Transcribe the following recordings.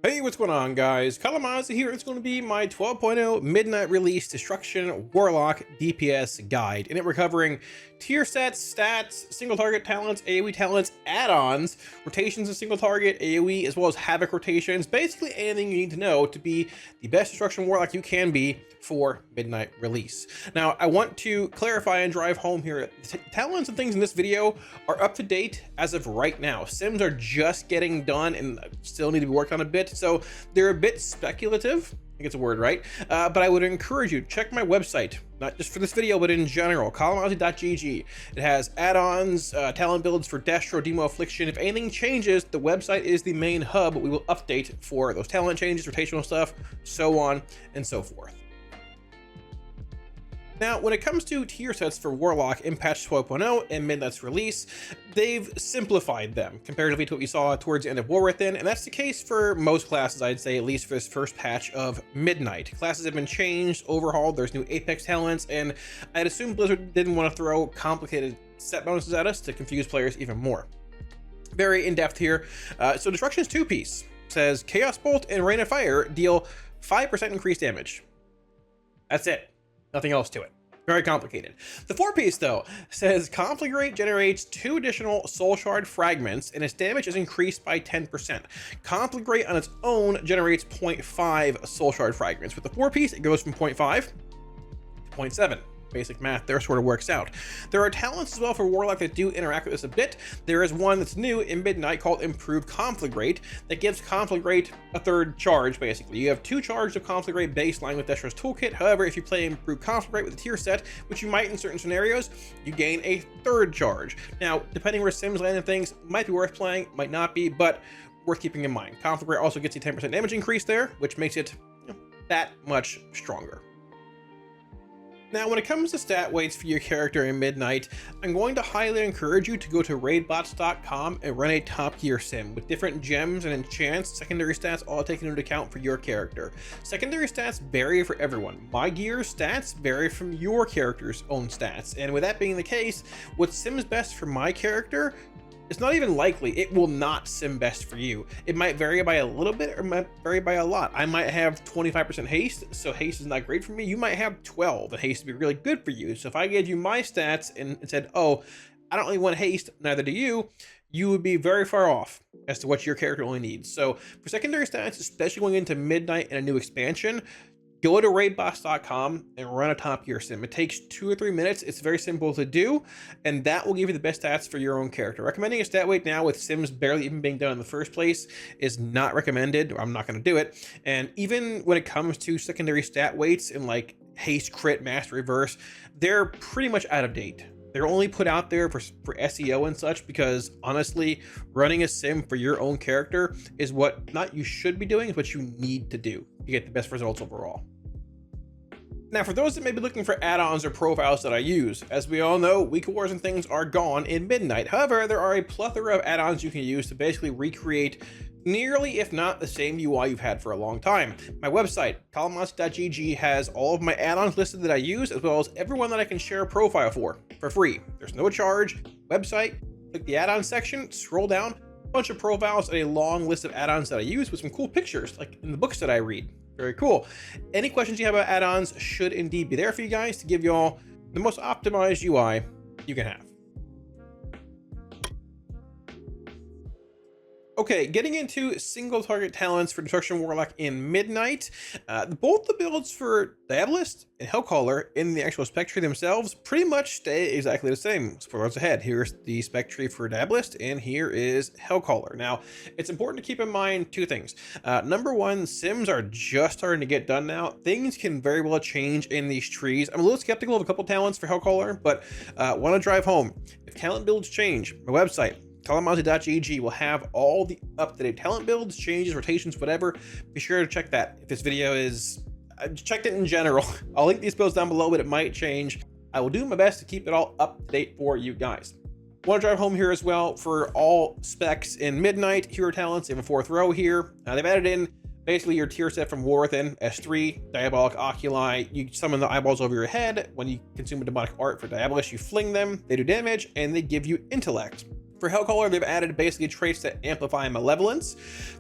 Hey, what's going on, guys? Kalamazi here. It's going to be my 12.0 midnight release destruction warlock DPS guide. In it, we're covering tier sets, stats, single target talents, AoE talents, add-ons, rotations in single target, AoE, as well as Havoc rotations. Basically anything you need to know to be the best destruction warlock you can be for midnight release. Now, I want to clarify and drive home here. The talents and things in this video are up to date as of right now. Sims are just getting done and still need to be worked on a bit, so they're a bit speculative. I think it's a word, right? But I would encourage you to check my website, not just for this video, but in general, kalamazi.gg. It has add-ons, talent builds for Destro, Demo Affliction. If anything changes, the website is the main hub. We will update for those talent changes, rotational stuff, so on and so forth. Now, when it comes to tier sets for Warlock in patch 12.0 and Midnight's release, they've simplified them comparatively to what we saw towards the end of War Within, and that's the case for most classes, I'd say, at least for this first patch of Midnight. Classes have been changed, overhauled, there's new Apex talents, and I'd assume Blizzard didn't want to throw complicated set bonuses at us to confuse players even more. Very in-depth here. So Destruction's two-piece says Chaos Bolt and Rain of Fire deal 5% increased damage. That's it. Nothing else to it. Very complicated. The four-piece, though, says Conflagrate generates 2 additional Soul Shard fragments, and its damage is increased by 10%. Conflagrate on its own generates 0.5 Soul Shard fragments. With the four-piece, it goes from 0.5 to 0.7. Basic math there sort of works out. There are talents as well for Warlock that do interact with this a bit. There is one that's new in Midnight called Improved Conflagrate that gives Conflagrate a third charge, basically. You have 2 charges of Conflagrate baseline with Destro's Toolkit. However, if you play Improved Conflagrate with a tier set, which you might in certain scenarios, you gain a third charge. Now, depending where Sims land and things, might be worth playing, might not be, but worth keeping in mind. Conflagrate also gets a 10% damage increase there, which makes it that much stronger. Now, when it comes to stat weights for your character in Midnight, I'm going to highly encourage you to go to raidbots.com and run a top tier sim with different gems and enchants, secondary stats all taken into account for your character. Secondary stats vary for everyone. My gear's stats vary from your character's own stats, and with that being the case, what sims best for my character, it's not even likely it will not sim best for you. It might vary by a little bit or might vary by a lot. I might have 25% haste, so haste is not great for me. You might have 12, and haste would be really good for you. So if I gave you my stats and said, oh, I don't really want haste, neither do you, you would be very far off as to what your character only needs. So for secondary stats, especially going into Midnight and a new expansion, go to raidbots.com and run a top tier sim. It takes 2 or 3 minutes. It's very simple to do, and that will give you the best stats for your own character. Recommending a stat weight now with sims barely even being done in the first place is not recommended, or I'm not going to do it. And even when it comes to secondary stat weights in like haste, crit, master, reverse, they're pretty much out of date. They're only put out there for SEO and such because, honestly, running a sim for your own character is what not you should be doing, is what you need to do to get the best results overall. Now, for those that may be looking for add-ons or profiles that I use, as we all know, Week Wars and things are gone in Midnight. However, there are a plethora of add-ons you can use to basically recreate nearly, if not the same UI you've had for a long time. My website, kalamazi.gg, has all of my add-ons listed that I use, as well as everyone that I can share a profile for free. There's no charge. Website, click the add-on section, scroll down, a bunch of profiles and a long list of add-ons that I use with some cool pictures, like in the books that I read. Very cool. Any questions you have about add-ons should indeed be there for you guys to give you all the most optimized UI you can have. Okay, getting into single target talents for Destruction Warlock in Midnight. Both the builds for Diabolist and Hellcaller in the actual spec tree themselves pretty much stay exactly the same. Spoilers ahead, here's the spec tree for Diabolist, and here is Hellcaller. Now, it's important to keep in mind 2 things. Number 1, sims are just starting to get done now. Things can very well change in these trees. I'm a little skeptical of a couple talents for Hellcaller, but want to drive home. If talent builds change, my website, kalamazi.gg, will have all the up-to-date talent builds, changes, rotations, whatever. Be sure to check that. If this video is... I've checked it in general. I'll link these builds down below, but it might change. I will do my best to keep it all up-to-date for you guys. Want to drive home here as well for all specs in Midnight. Hero talents, they have a 4th row here. They've added in basically your tier set from War Within, S3, Diabolic Oculi. You summon the eyeballs over your head. When you consume a demonic art for Diabolist, you fling them, they do damage, and they give you intellect. For Hellcaller, they've added basically traits that amplify Malevolence.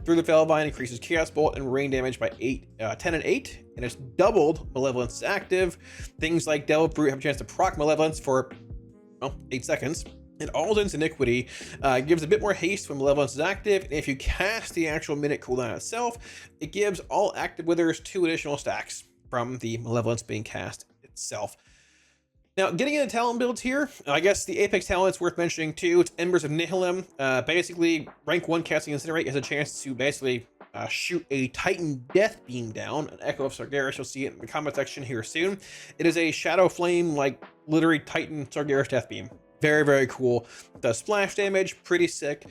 Through the Felvine increases Chaos Bolt and rain damage by 10 and 8, and it's doubled Malevolence is active. Things like Devil Fruit have a chance to proc Malevolence for 8 seconds. And Alden's Iniquity gives a bit more haste when Malevolence is active, and if you cast the actual minute cooldown itself, it gives all active withers 2 additional stacks from the Malevolence being cast itself. Now, getting into talent builds here, I guess the Apex talent's worth mentioning too. It's Embers of Nihilum. Basically, rank 1 casting Incinerate has a chance to basically shoot a Titan Death Beam down, an Echo of Sargeras. You'll see it in the comment section here soon. It is a Shadow Flame, like literally Titan Sargeras Death Beam. Very, very cool. Does splash damage, pretty sick.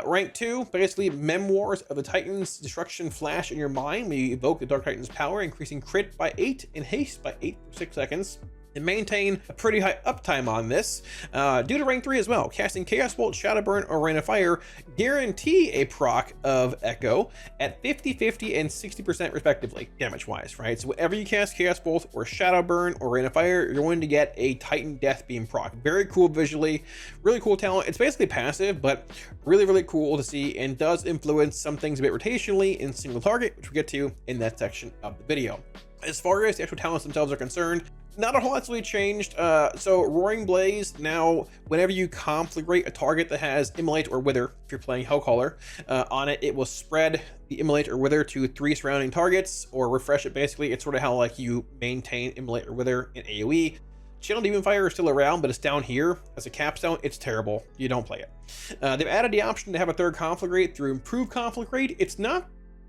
Rank 2, basically Memoirs of the Titans, Destruction Flash in your mind when you evoke the Dark Titan's power, increasing crit by 8 and haste by 8 for 6 seconds. And maintain a pretty high uptime on this. Due to rank 3 as well, casting Chaos Bolt, Shadow Burn, or Rain of Fire guarantee a proc of Echo at 50, 50, and 60% respectively, damage-wise, right? So whenever you cast Chaos Bolt or Shadow Burn or Rain of Fire, you're going to get a Titan Death Beam proc. Very cool visually, really cool talent. It's basically passive, but really, really cool to see, and does influence some things a bit rotationally in single target, which we'll get to in that section of the video. As far as the actual talents themselves are concerned, not a whole lot's really changed. So Roaring Blaze, now whenever you conflagrate a target that has Immolate or Wither, if you're playing Hellcaller, on it, it will spread the Immolate or Wither to 3 surrounding targets, or refresh it basically. It's sort of how like you maintain Immolate or Wither in AoE. Channel Demon Fire is still around, but it's down here as a capstone. It's terrible. You don't play it. They've added the option to have a third conflagrate through improved conflagrate. It's not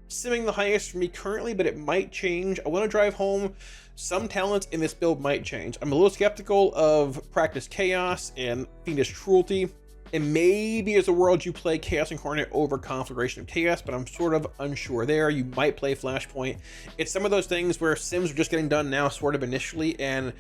simming the highest for me currently, but it might change. I want to drive home some talents in this build might change. I'm a little skeptical of Practice Chaos and Fiendish Cruelty, and maybe as a world you play Chaos Incarnate over Conflagration of Chaos, but I'm sort of unsure there. You might play Flashpoint. It's some of those things where sims are just getting done now sort of initially, and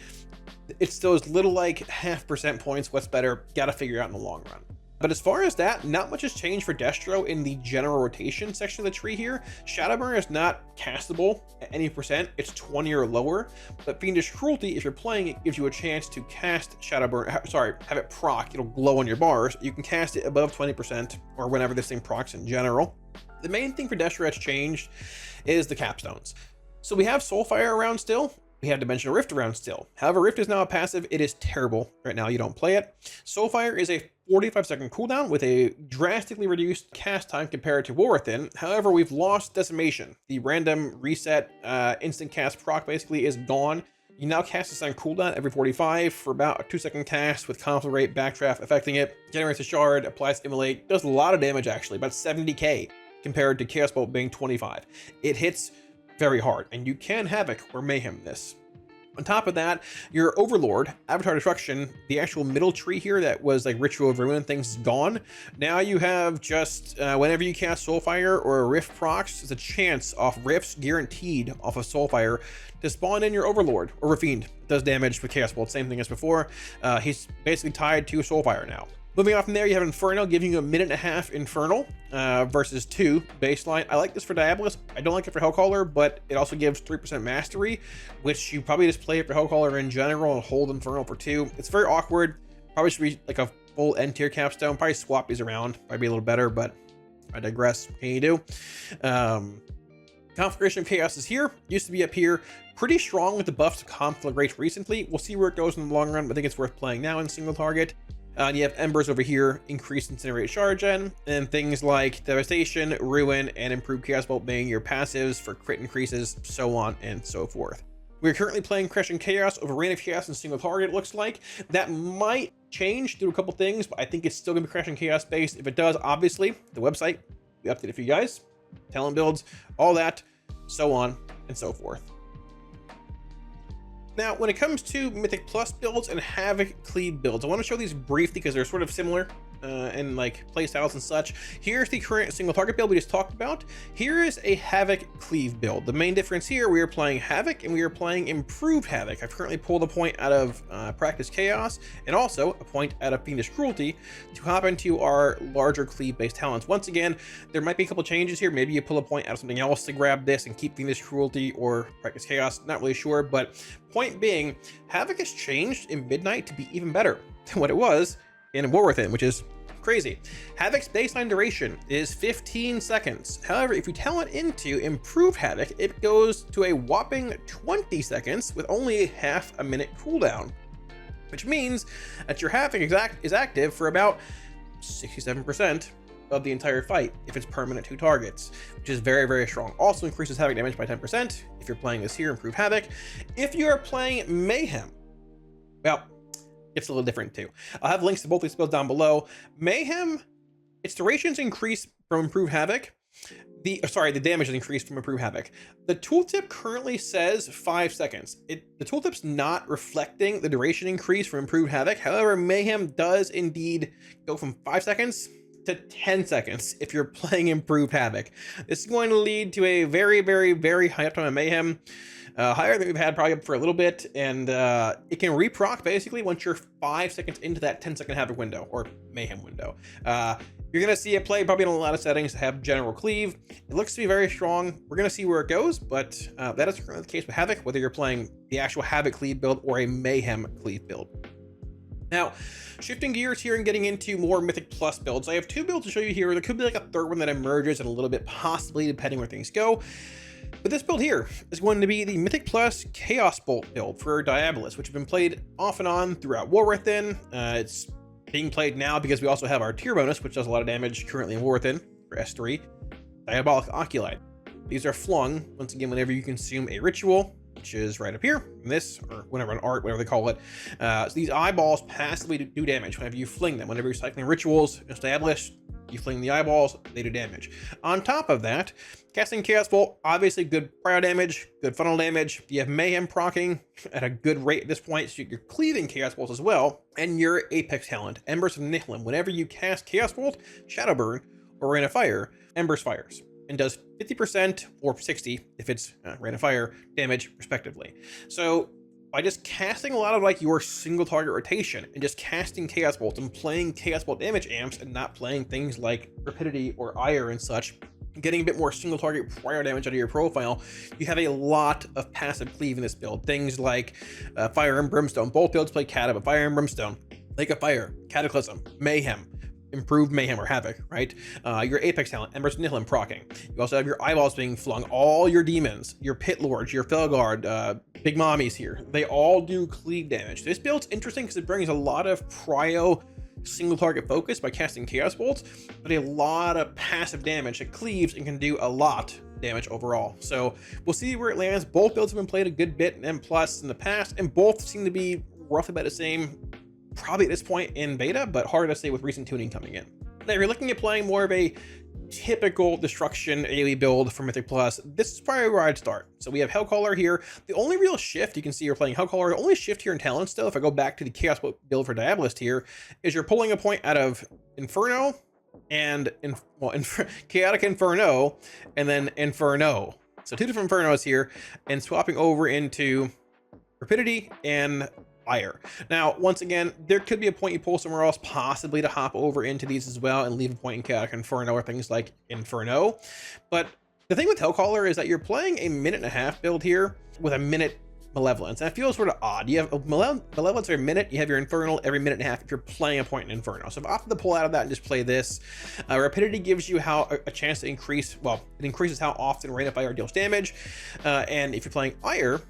it's those little like 0.5% points, what's better, gotta figure out in the long run. But as far as that, not much has changed for Destro in the general rotation section of the tree here. Shadowburn is not castable at any percent. It's 20 or lower. But Fiendish Cruelty, if you're playing, it gives you a chance to cast Shadowburn, sorry, have it proc. It'll glow on your bars. You can cast it above 20% or whenever this thing procs in general. The main thing for Destro that's changed is the capstones. So we have Soulfire around still. We have Dimensional Rift around still. However, Rift is now a passive. It is terrible right now. You don't play it. Soulfire is a 45-second cooldown with a drastically reduced cast time compared to War Within. However, we've lost Decimation. The random reset instant cast proc basically is gone. You now cast this on cooldown every 45 for about a 2-second cast with Conflagrate, Backdraft affecting it. Generates a shard, applies Immolate, does a lot of damage actually, about 70k compared to Chaos Bolt being 25. It hits very hard, and you can Havoc or Mayhem this. On top of that, your Overlord, Avatar Destruction, the actual middle tree here that was like Ritual of Ruin things is gone. Now you have just, whenever you cast Soulfire or a Rift procs, there's a chance off Rifts guaranteed off of Soulfire to spawn in your Overlord or Refiend. Does damage with Chaos Bolt, same thing as before. He's basically tied to Soulfire now. Moving on from there, you have Infernal giving you 1.5 minutes Infernal versus 2 baseline. I like this for Diabolist. I don't like it for Hellcaller, but it also gives 3% Mastery, which you probably just play it for Hellcaller in general and hold Infernal for 2. It's very awkward. Probably should be like a full N tier capstone. Probably swap these around. Probably be a little better, but I digress. What can you do? Conflagration of Chaos is here. Used to be up here. Pretty strong with the buff to Conflagrate recently. We'll see where it goes in the long run, but I think it's worth playing now in single target. And you have Embers over here, increased Incinerate Shard Gen, and things like Devastation, Ruin, and Improved Chaos Bolt being your passives for crit increases, so on and so forth. We're currently playing Crushing Chaos over Reign of Chaos and single target, it looks like. That might change through a couple things, but I think it's still going to be Crushing Chaos based. If it does, obviously, the website, we update it for you guys, talent builds, all that, so on and so forth. Now, when it comes to Mythic Plus builds and Havoc Cleave builds, I want to show these briefly because they're sort of similar in like playstyles and such. Here's the current single target build we just talked about. Here is a Havoc Cleave build. The main difference here, we are playing Havoc and we are playing Improved Havoc. I've currently pulled a point out of Practice Chaos and also a point out of Fiendish Cruelty to hop into our larger Cleave-based talents. Once again, there might be a couple changes here. Maybe you pull a point out of something else to grab this and keep Fiendish Cruelty or Practice Chaos. Not really sure, but point being, Havoc has changed in Midnight to be even better than what it was in War Within, which is Crazy. Havoc's baseline duration is 15 seconds. However, if you talent into improved Havoc, it goes to a whopping 20 seconds with only a half a minute cooldown, which means that your Havoc is active for about 67% of the entire fight if it's permanent to targets, which is very, very strong. Also increases Havoc damage by 10% if you're playing this here, improved Havoc. If you are playing Mayhem, well, it's a little different too. I'll have links to both these builds down below. Mayhem, its durations increase from improved Havoc. The damage is increased from improved Havoc. The tooltip currently says 5 seconds. The tooltip's not reflecting the duration increase from improved Havoc. However, Mayhem does indeed go from 5 seconds to 10 seconds if you're playing improved Havoc. This is going to lead to a very, very, very high uptime of Mayhem. Higher than we've had probably for a little bit, and it can reproc basically once you're 5 seconds into that 10-second Havoc window, or Mayhem window. You're going to see it play probably in a lot of settings, have general cleave. It looks to be very strong. We're going to see where it goes, but that is currently the case with Havoc, whether you're playing the actual Havoc cleave build or a Mayhem cleave build. Now, shifting gears here and getting into more Mythic Plus builds. I have 2 builds to show you here. There could be like a third one that emerges in a little bit, possibly, depending where things go. But this build here is going to be the Mythic Plus Chaos Bolt build for Diabolist, which has been played off and on throughout War Within. It's being played now because we also have our tier bonus, which does a lot of damage currently in War Within for S3. Diabolic Oculi. These are flung, once again, whenever you consume a ritual, which is right up here, in this, or whenever an art, whatever they call it. So these eyeballs passively do damage whenever you fling them. Whenever you're cycling rituals, it's Diabolist, you fling the eyeballs, they do damage. On top of that, casting Chaos Bolt, obviously good prior damage, good funnel damage. You have Mayhem proccing at a good rate at this point, so you're cleaving Chaos Bolts as well. And your Apex talent, Embers of Nihilum. Whenever you cast Chaos Bolt, Shadow Burn, or Rain of Fire, Embers fires, and does 50% or 60% if it's Rain of Fire damage, respectively. So by just casting a lot of like your single target rotation and just casting Chaos Bolts and playing Chaos Bolt damage amps and not playing things like Rapidity or Ire and such, getting a bit more single target prior damage out of your profile, you have a lot of passive cleave in this build. Things like Fire and Brimstone. Both builds play Cata, but Fire and Brimstone, Lake of Fire, Cataclysm, Mayhem, improved Mayhem or Havoc, right? Your Apex talent, Embers of Nihilum proccing. You also have your eyeballs being flung. All your demons, your Pit Lords, your Felguard, Big Mommies here, they all do cleave damage. This build's interesting because it brings a lot of prio single target focus by casting Chaos Bolts, but a lot of passive damage that cleaves and can do a lot damage overall. So we'll see where it lands. Both builds have been played a good bit in M+ in the past, and both seem to be roughly about the same probably at this point in beta, but hard to say with recent tuning coming in. Now, if you're looking at playing more of a typical destruction AoE build for Mythic Plus, this is probably where I'd start. So we have Hellcaller here. The only real shift, you can see you're playing Hellcaller, the only shift here in talent still, if I go back to the Chaos build for Diabolist here, is you're pulling a point out of Inferno and Chaotic Inferno and then Inferno. So 2 different Infernos here, and swapping over into Rapidity and Fire. Now, once again, there could be a point you pull somewhere else, possibly to hop over into these as well and leave a point in Chaotic Inferno or things like Inferno. But the thing with Hellcaller is that you're playing a 1.5-minute build here with a minute Malevolence. And that feels sort of odd. You have a Malevolence every minute, you have your Infernal every 1.5 minutes if you're playing a point in Inferno. So I've opted to pull out of that and just play this. Rapidity gives you a chance to increase, well, it increases how often Rain of Fire deals damage. And if you're playing Ire,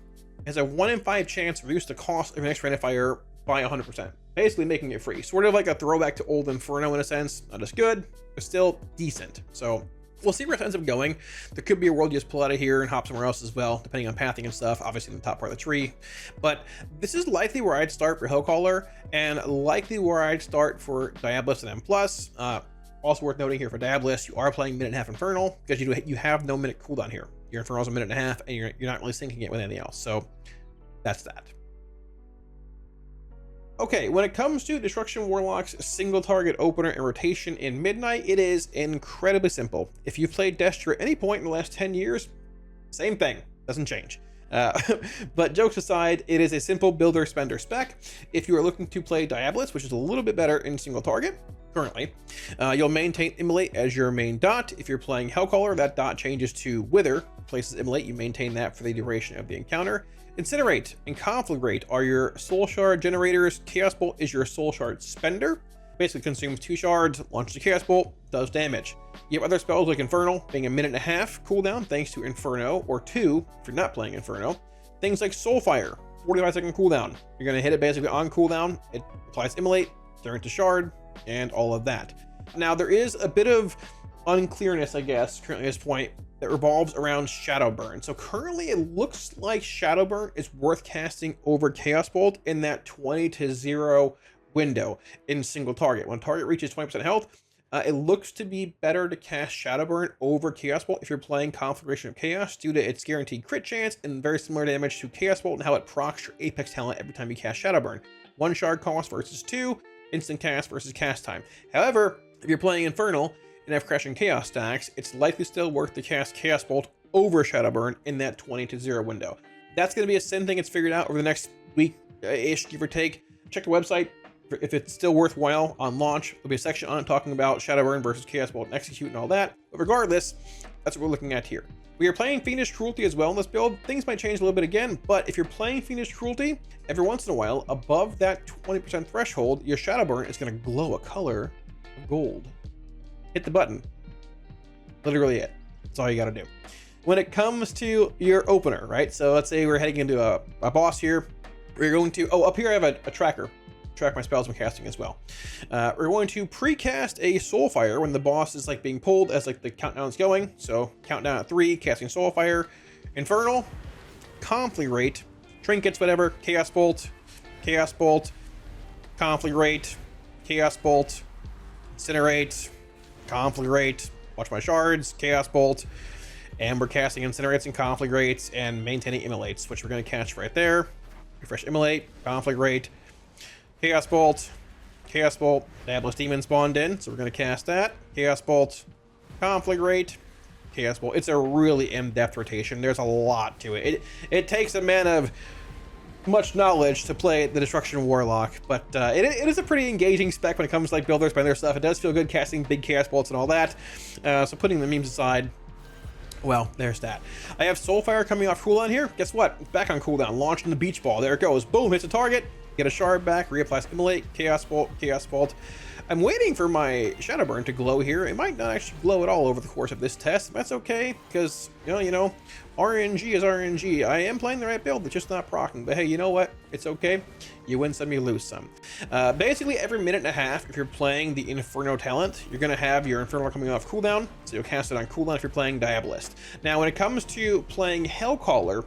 has a 1 in 5 chance to reduce the cost of your next Rain of Fire by 100%, basically making it free. Sort of like a throwback to old Inferno in a sense. Not as good, but still decent. So we'll see where it ends up going. There could be a world you just pull out of here and hop somewhere else as well, depending on pathing and stuff, obviously in the top part of the tree. But this is likely where I'd start for Hellcaller, and likely where I'd start for Diabolist and M+. Also worth noting here for Diabolist, you are playing 1.5 minute Infernal, because you have no minute cooldown here. Your Infernal's a 1.5 minutes, and you're not really syncing it with anything else. So that's that. Okay, when it comes to Destruction Warlock's single target opener and rotation in Midnight, it is incredibly simple. If you've played Destro at any point in the last 10 years, same thing, doesn't change. But jokes aside, it is a simple builder spender spec. If you are looking to play Diabolist, which is a little bit better in single target currently, you'll maintain Immolate as your main dot. If you're playing Hellcaller, that dot changes to Wither, places Immolate, you maintain that for the duration of the encounter. Incinerate and Conflagrate are your soul shard generators. Chaos Bolt is your soul shard spender. Basically consumes 2 shards, launches a Chaos Bolt, does damage. You have other spells like Infernal, being a 1.5 cooldown thanks to Inferno, or 2 if you're not playing Inferno. Things like Soulfire, 45-second cooldown. You're going to hit it basically on cooldown. It applies Immolate, turn to Shard, and all of that. Now, there is a bit of unclearness, I guess, currently at this point, that revolves around Shadowburn. So currently it looks like Shadowburn is worth casting over Chaos Bolt in that 20-0 window in single target. When target reaches 20% health, it looks to be better to cast Shadowburn over Chaos Bolt if you're playing Conflagration of Chaos due to its guaranteed crit chance and very similar damage to Chaos Bolt and how it procs your Apex talent every time you cast Shadowburn. 1 shard cost versus 2, instant cast versus cast time. However, if you're playing Infernal and have Crashing Chaos stacks, it's likely still worth to cast Chaos Bolt over Shadowburn in that 20-0 window. That's going to be a sin thing it's figured out over the next week-ish, give or take. Check the website. If it's still worthwhile on launch, there'll be a section on it talking about Shadowburn versus Chaos Bolt and Execute and all that. But regardless, that's what we're looking at here. We are playing Fiendish Cruelty as well in this build. Things might change a little bit again, but if you're playing Fiendish Cruelty, every once in a while, above that 20% threshold, your Shadowburn is going to glow a color of gold. Hit the button. Literally it. That's all you got to do. When it comes to your opener, right? So let's say we're heading into a boss here. We're going to, up here I have a tracker. Track my spells when casting as well. We're going to precast a Soulfire when the boss is like being pulled as like the countdown is going. So countdown at 3, casting Soulfire, Infernal, Conflagrate, Trinkets, whatever, Chaos Bolt, Conflagrate, Chaos Bolt, Incinerate, Conflagrate, watch my shards, Chaos Bolt, and we're casting Incinerates and Conflagrates and maintaining Immolates, which we're going to catch right there. Refresh Immolate, Conflagrate, Chaos Bolt, Diabolist Demon spawned in, so we're going to cast that. Chaos Bolt, Conflagrate, Chaos Bolt. It's a really in-depth rotation. There's a lot to it. It takes a man of much knowledge to play the Destruction Warlock, but it is a pretty engaging spec when it comes to like builders by their stuff. It does feel good casting big Chaos Bolts and all that. So putting the memes aside, well, there's that. I have Soulfire coming off cooldown here. Guess what? It's back on cooldown. Launching the Beach Ball. There it goes. Boom, hits a target. Get a shard back, reapplies Immolate, Chaos Bolt, Chaos Bolt. I'm waiting for my Shadowburn to glow here. It might not actually glow at all over the course of this test. That's okay, because, you know, RNG is RNG. I am playing the right build, it's just not proccing. But hey, you know what? It's okay. You win some, you lose some. Basically, every minute and a half, if you're playing the Inferno talent, you're going to have your Inferno coming off cooldown, so you'll cast it on cooldown if you're playing Diabolist. Now, when it comes to playing Hellcaller,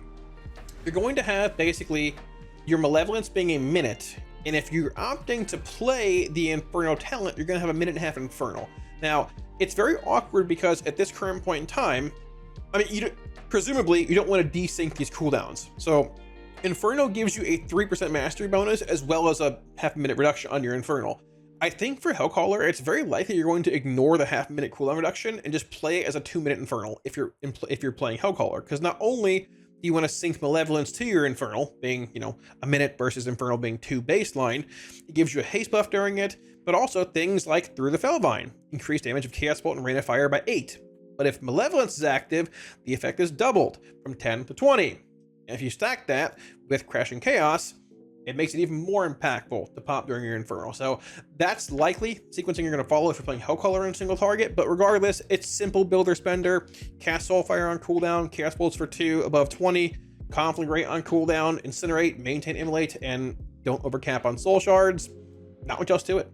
you're going to have basically your Malevolence being a minute, and if you're opting to play the Inferno talent, you're going to have a minute and a half Infernal. Now, it's very awkward because at this current point in time, I mean, presumably you don't want to desync these cooldowns. So Inferno gives you a 3% mastery bonus as well as a half-minute reduction on your Infernal. I think for Hellcaller, it's very likely you're going to ignore the half-minute cooldown reduction and just play it as a 2-minute Infernal if you're playing Hellcaller, because not only you want to sync Malevolence to your Infernal, being, you know, a minute versus Infernal being 2 baseline. It gives you a haste buff during it, but also things like Through the Fellvine, increased damage of Chaos Bolt and Rain of Fire by 8. But if Malevolence is active, the effect is doubled from 10 to 20. And if you stack that with Crashing Chaos, it makes it even more impactful to pop during your Infernal. So that's likely sequencing you're going to follow if you're playing Hellcaller in single target. But regardless, it's simple builder spender. Cast Soulfire on cooldown, Chaos Bolts for 2 above 20, Conflagrate on cooldown, Incinerate, maintain Immolate, and don't overcap on Soul Shards. Not much else to it.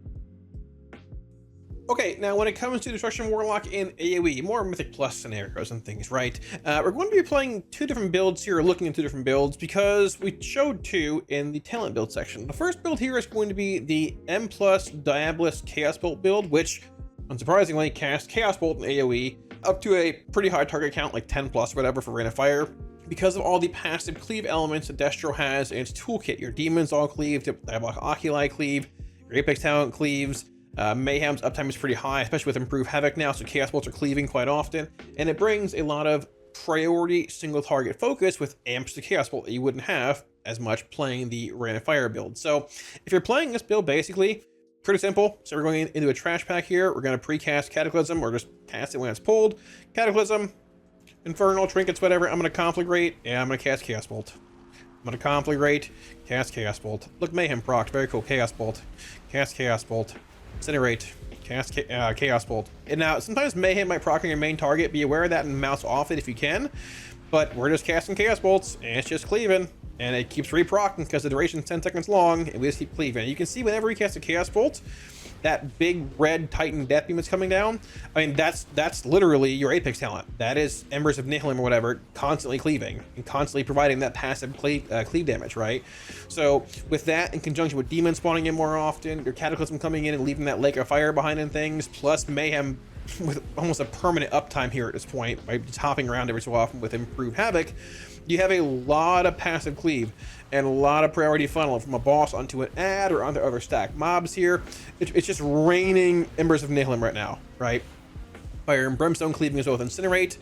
Okay, now when it comes to Destruction Warlock in AoE, more Mythic Plus scenarios and things, right? We're going to be playing 2 different builds here, or looking at 2 different builds, because we showed 2 in the talent build section. The first build here is going to be the M+ Diabolist Chaos Bolt build, which, unsurprisingly, casts Chaos Bolt in AoE up to a pretty high target count, like 10+ or whatever for Rain of Fire, because of all the passive cleave elements that Destro has in its toolkit. Your demons all cleave, Diabolic Oculi cleave, your Apex talent cleaves, Mayhem's uptime is pretty high, especially with improved Havoc now, so Chaos Bolts are cleaving quite often, and it brings a lot of priority single target focus with amps to Chaos Bolt that you wouldn't have as much playing the Rain of Fire build. So if you're playing this build, basically, pretty simple. So we're going into a trash pack here. We're going to precast Cataclysm, or just cast it when it's pulled. Cataclysm, Infernal, Trinkets, whatever. I'm going to Conflagrate, and I'm going to cast Chaos Bolt. I'm going to Conflagrate, cast Chaos Bolt. Look, Mayhem proc, very cool. Chaos Bolt, cast Chaos Bolt, Incinerate. Cast Chaos Bolt. And now, sometimes Mayhem might proc on your main target. Be aware of that and mouse off it if you can. But we're just casting Chaos Bolts, and it's just cleaving. And it keeps re-procking because the duration's 10 seconds long, and we just keep cleaving. And you can see whenever we cast a Chaos Bolt, that big red Titan Death Beam that's coming down, I mean, that's literally your Apex talent. That is Embers of Nihilum or whatever, constantly cleaving and constantly providing that passive cleave damage, right? So with that, in conjunction with Demon spawning in more often, your Cataclysm coming in and leaving that Lake of Fire behind and things, plus Mayhem with almost a permanent uptime here at this point by just hopping around every so often with improved Havoc, you have a lot of passive cleave and a lot of priority funnel from a boss onto an ad or onto other stack mobs here. It's just raining Embers of Nihilum right now, right? Fire and Brimstone cleaving as well with Incinerate.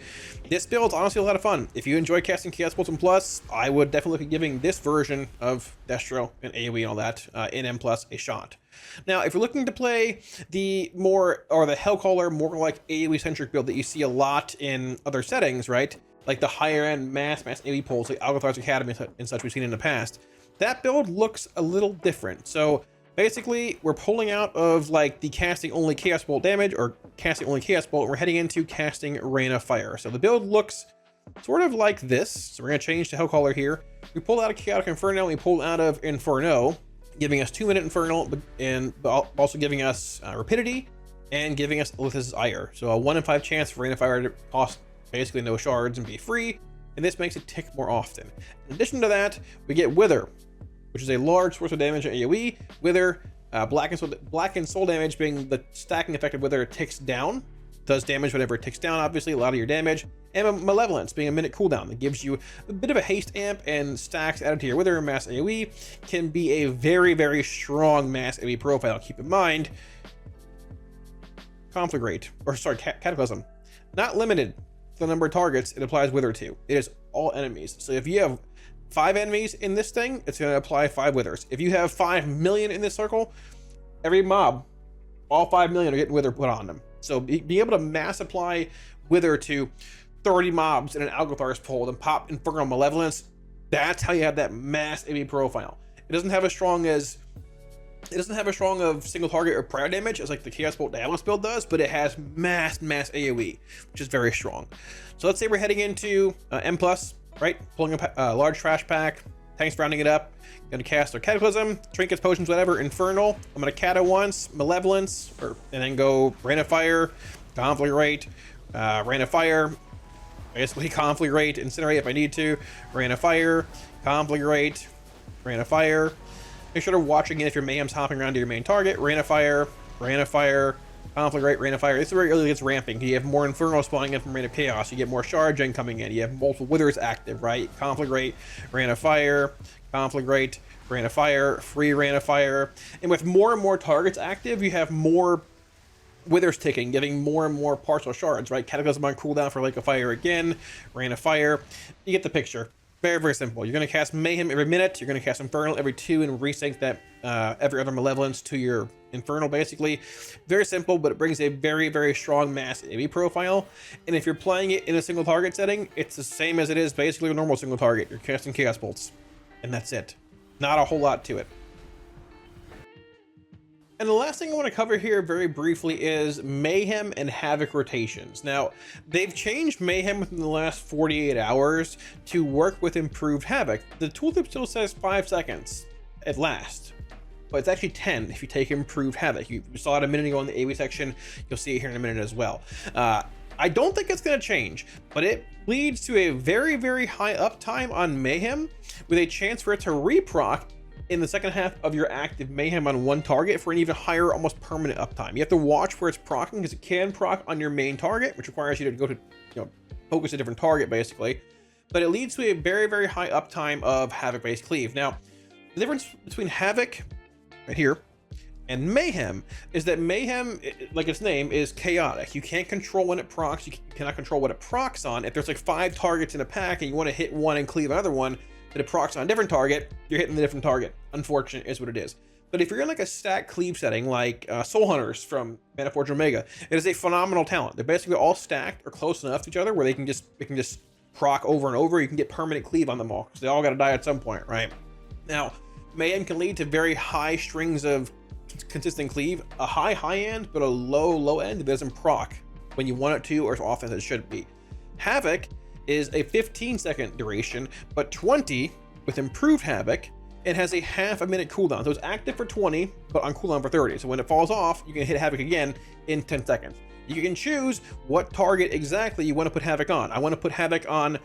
This build's honestly a lot of fun. If you enjoy casting Chaos Bolts and Plus, I would definitely look at giving this version of Destro and AoE and all that in M Plus a shot. Now, if you're looking to play the Hellcaller, more like AoE-centric build that you see a lot in other settings, right? Like the higher-end mass AoE pulls, like Algothar's Academy and such we've seen in the past, that build looks a little different. So basically, we're pulling out of like the casting only Chaos Bolt damage or casting only Chaos Bolt, and we're heading into casting Rain of Fire. So the build looks sort of like this. So we're going to change to Hellcaller here. We pulled out of Chaotic Inferno, we pulled out of Inferno, giving us 2-minute Infernal, and also giving us Rapidity, and giving us Lith's Ire. So a 1 in 5 chance for Rain of Fire to cost basically no shards and be free, and this makes it tick more often. In addition to that, we get Wither, which is a large source of damage at AoE. Wither, Black and Soul damage being the stacking effect of Wither ticks down. Does damage whenever it ticks down, obviously, a lot of your damage. And Malevolence being a minute cooldown that gives you a bit of a haste amp, and stacks added to your Wither mass AoE can be a very, very strong mass AoE profile. Keep in mind, Cataclysm. Not limited to the number of targets it applies Wither to. It is all enemies. So if you have 5 enemies in this thing, it's going to apply 5 Withers. If you have 5 million in this circle, every mob, all 5 million are getting Wither put on them. So being able to mass apply Wither to 30 mobs in an Algothar's pull and pop Infernal Malevolence, that's how you have that mass AoE profile. It doesn't have as strong of single target or prior damage as like the Chaos Bolt Diabolist build does, but it has mass AoE, which is very strong. So let's say we're heading into M+, right? Pulling a large trash pack, tanks rounding it up, gonna cast our Cataclysm, Trinkets, Potions, whatever, Infernal. I'm gonna Cata once, Malevolence, and then go Rain of Fire, Conflagrate, Rain of Fire, basically Conflagrate, Incinerate if I need to, Rain of Fire, Conflagrate, Rain of Fire. Make sure to watch again if your Mayhem's hopping around to your main target. Rain of Fire, Conflagrate, Rain of Fire. This is where it really gets ramping. You have more Inferno spawning in from Rain of Chaos. You get more Shard Gen coming in. You have multiple Withers active, right? Conflagrate, Rain of Fire, Conflagrate, Rain of Fire, free Rain of Fire. And with more and more targets active, you have more Withers ticking, giving more and more partial shards, right? Cataclysm on cooldown for Lake of Fire again, Rain of Fire. You get the picture. Very, very simple. You're going to cast Mayhem every minute. You're going to cast Infernal every 2 and resync that every other Malevolence to your Infernal, basically. Very simple, but it brings a very, very strong mass AoE profile. And if you're playing it in a single target setting, it's the same as it is basically a normal single target. You're casting Chaos Bolts, and that's it. Not a whole lot to it. And the last thing I want to cover here very briefly is Mayhem and Havoc rotations. Now, they've changed Mayhem within the last 48 hours to work with improved Havoc. The tooltip still says 5 seconds at last, but it's actually 10 if you take improved Havoc. You saw it a minute ago in the AoE section. You'll see it here in a minute as well. I don't think it's going to change, but it leads to a very, very high uptime on Mayhem with a chance for it to reproc in the second half of your active Mayhem on one target for an even higher, almost permanent uptime. You have to watch where it's proccing because it can proc on your main target, which requires you to go to, focus a different target basically. But it leads to a very, very high uptime of Havoc-based Cleave. Now, the difference between Havoc right here and Mayhem is that Mayhem, like its name, is chaotic. You can't control when it procs. You cannot control what it procs on. If there's like 5 targets in a pack and you want to hit one and cleave another one, that it procs on a different target, you're hitting the different target. Unfortunate is what it is. But if you're in like a stack cleave setting like Soul Hunters from Maniforge Omega, it is a phenomenal talent. They're basically all stacked or close enough to each other where they can just proc over and over. You can get permanent cleave on them all because they all got to die at some point, right? Now, Mayhem can lead to very high strings of consistent cleave, a high end, but a low end that doesn't proc when you want it to or as often as it should be. Havoc is a 15-second duration, but 20 with improved Havoc. It has a half a minute cooldown, so it's active for 20, but on cooldown for 30. So when it falls off, you can hit Havoc again in 10 seconds. You can choose what target exactly you want to put Havoc on. I want to put Havoc on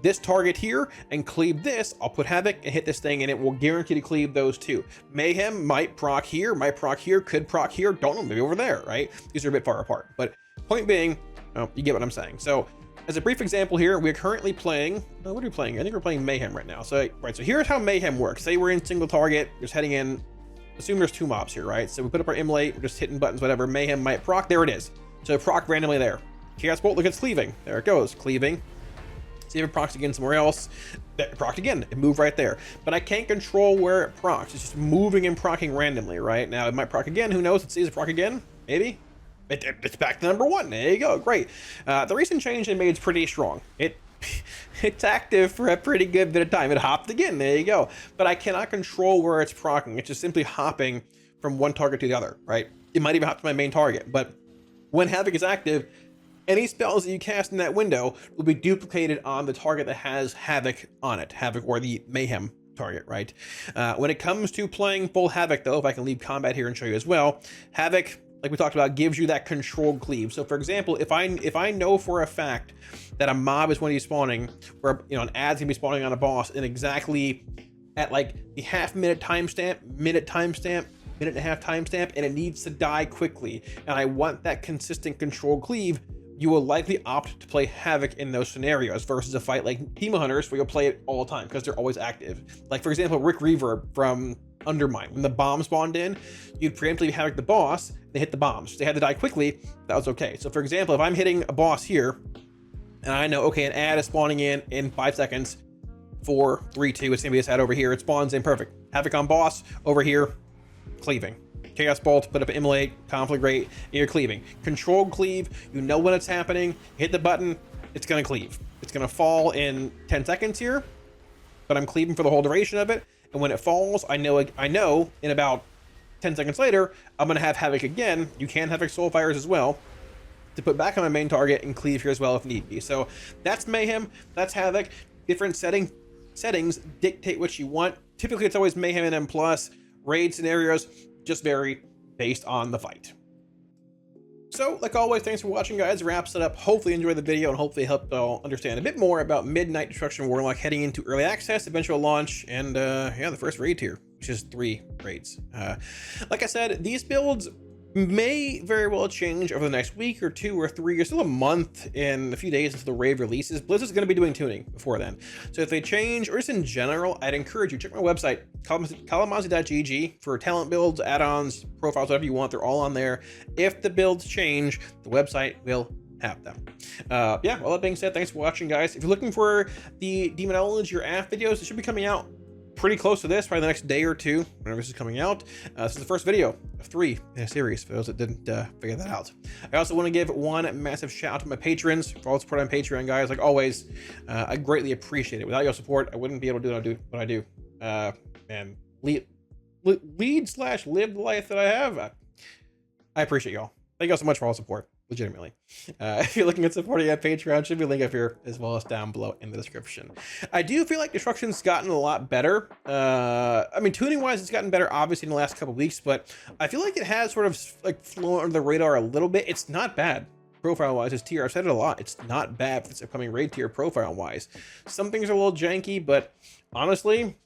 this target here and cleave this. I'll put Havoc and hit this thing, and it will guarantee to cleave those two. Mayhem might proc here, could proc here, don't know, maybe over there, right? These are a bit far apart, but point being, you get what I'm saying. So as a brief example here, we're currently playing, what are we playing? I think we're playing Mayhem right now. So, right, so here's how Mayhem works. Say we're in single target, just heading in, assume there's 2 mobs here, right? So we put up our immolate, we're just hitting buttons, whatever. Mayhem might proc, there it is. So proc randomly there. Chaos Bolt, look, it's cleaving. There it goes, cleaving. See if it procs again somewhere else. It procced again, it moved right there. But I can't control where it procs. It's just moving and procking randomly, right? Now it might proc again, who knows? Let's see, does it proc again? Maybe? It's back to number 1. There you go, great. The recent change they made is pretty strong. It's active for a pretty good bit of time. It hopped again, there you go. But I cannot control where it's procking. It's just simply hopping from one target to the other, right? It might even hop to my main target, but when Havoc is active, any spells that you cast in that window will be duplicated on the target that has Havoc on it, Havoc or the Mayhem target, right? When it comes to playing full Havoc, though, if I can leave combat here and show you as well, Havoc, like we talked about, gives you that controlled cleave. So for example, if I know for a fact that a mob is going to be spawning, or an ad's gonna be spawning on a boss in exactly at like the half-minute timestamp, minute and a half timestamp, and it needs to die quickly, and I want that consistent controlled cleave, you will likely opt to play Havoc in those scenarios versus a fight like Demon Hunters where you'll play it all the time because they're always active. Like for example, Rick Reverb from Undermine, when the bomb spawned in, you'd preemptively Havoc the boss, they hit the bombs. If they had to die quickly, that was okay. So for example, if I'm hitting a boss here, and I know, okay, an ad is spawning in 5 seconds, 4, 3, 2, it's gonna be this ad over here, it spawns in perfect. Havoc on boss, over here, cleaving. Chaos Bolt, put up an immolate, conflagrate, and you're cleaving. Controlled cleave, you know when it's happening, hit the button, it's gonna cleave. It's gonna fall in 10 seconds here, but I'm cleaving for the whole duration of it, and when it falls, I know in about 10 seconds later, I'm gonna have Havoc again. You can Havoc Soulfires as well, to put back on my main target and cleave here as well if need be. So that's Mayhem, that's Havoc. Different settings dictate what you want. Typically it's always Mayhem and M+. Raid scenarios just vary based on the fight. So, like always, thanks for watching, guys. Wraps it up. Hopefully you enjoyed the video and hopefully helped all understand a bit more about Midnight Destruction Warlock heading into early access, eventual launch, and yeah, the first raid tier, which is 3 raids. Like I said, these builds may very well change over the next week or 2 or 3 or still a month and a few days until the raid releases. Blizzard's going to be doing tuning before then. So if they change, or just in general, I'd encourage you, check my website, kalamazi.gg, for talent builds, add-ons, profiles, whatever you want. They're all on there. If the builds change, the website will have them. Yeah, all that being said, thanks for watching, guys. If you're looking for the Demonology or AF videos, it should be coming out pretty close to this, probably the next day or 2, whenever this is coming out. This is the first video of 3 in a series, for those that didn't figure that out. I also want to give one massive shout out to my patrons for all the support on Patreon, guys. Like always, I greatly appreciate it. Without your support, I wouldn't be able to do what I do. And lead /live the life that I have. I appreciate y'all. Thank y'all so much for all the support. Legitimately. If you're looking at supporting at Patreon, should be a link up here as well as down below in the description. I do feel like Destruction's gotten a lot better. I mean, tuning wise, it's gotten better obviously in the last couple weeks, but I feel like it has sort of like flown under the radar a little bit. It's not bad profile wise. This tier, I've said it a lot, it's not bad for this upcoming raid tier profile wise. Some things are a little janky, but honestly,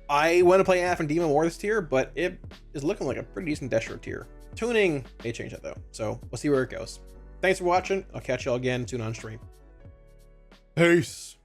I want to play AF and Demon War this tier, but it is looking like a pretty decent Destro tier. Tuning may change that though, so we'll see where it goes. Thanks for watching. I'll catch y'all again soon on stream. Peace.